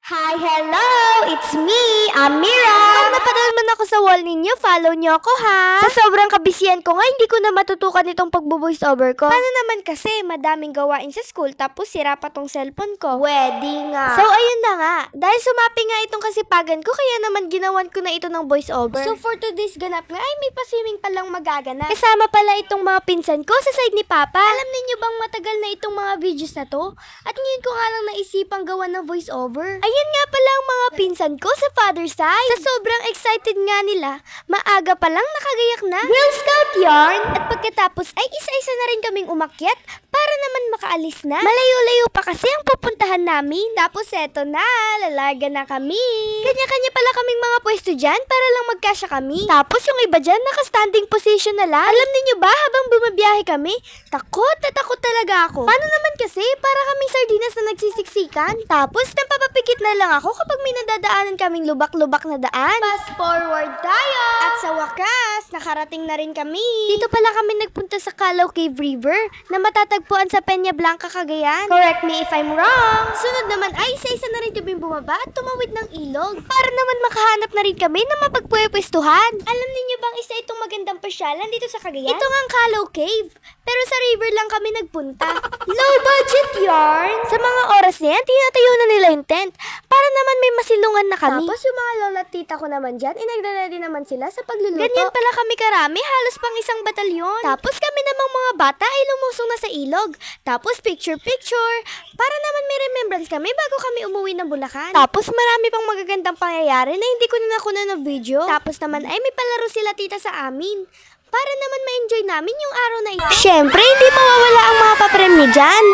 Hi, hello! It's me, Amira! Pag napadal man ako sa wall ninyo, follow nyo ako ha! Sa sobrang kabisihan ko nga, hindi ko na matutukan itong pagbo-voice over ko. Paano naman kasi, madaming gawain sa school, tapos sira pa tong cellphone ko. Pwede nga. So, ayun na nga. Dahil sumapi nga itong kasipagan ko, kaya naman ginawan ko na ito ng voice over. So, for today's ganap nga, ay may pa-swimming palang magaganap. Kasama pala itong mga pinsan ko sa side ni Papa. Alam ninyo bang matagal na itong mga videos na to? At ngayon ko nga lang naisipang gawan ng voice over. Ayan nga pala ang mga pinsan ko sa father's side. Sa sobrang excited nga nila, maaga pa lang nakagayak na. Girl Scout yarn! At pagkatapos ay isa-isa na rin kaming umakyat para naman makaalis na. Malayo-layo pa kasi ang pupuntahan namin. Tapos eto na, lalarga na kami. Kanya-kanya pala kaming mga pwesto dyan para lang magkasya kami. Tapos yung iba dyan, naka-standing position na lang. Alam niyo ba, habang bumabiyahe kami, takot na takot talaga ako. Paano naman kasi, para kaming sardinas na nagsisiksikan. Tapos, napapapikit na lang ako kapag may nadadaanan kaming lubak-lubak na daan. Fast forward tayo! At sa wakas, nakarating na rin kami. Dito pala kami nagpunta sa Calao Cave River na matatagpuan sa Peña Blanca, Cagayan. Correct me if I'm wrong. Sunod naman ay isa-isa na rin kami bumaba at tumawid ng ilog para naman makahanap na rin kami na mapagpwestuhan. Alam niyo bang isa itong magandang pasyalan dito sa Cagayan? Ito nga ang Calao Cave, pero sa river lang kami nagpunta. Low budget yarn! Sa mga oras na yan, tinatayo na nila yung tent para naman may masilungan na kami. Tapos yung mga lola at tita ko naman dyan, inagdala naman sila sa pagluluto. Ganyan pala kami karami, halos pang isang batalyon. Tapos kami namang mga bata ay lumusong na sa ilog. Tapos picture-picture, para naman may remembrance kami bago kami umuwi ng Bulacan. Tapos marami pang magagandang pangyayari na hindi ko na nakuna ng video. Tapos naman ay may palaro sila tita sa amin para naman ma-enjoy namin yung araw na ito. Siyempre, hindi mawawala ang mga papremyo dyan.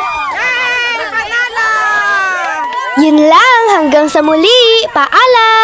Yun lang, hanggang sa muli. Paalam!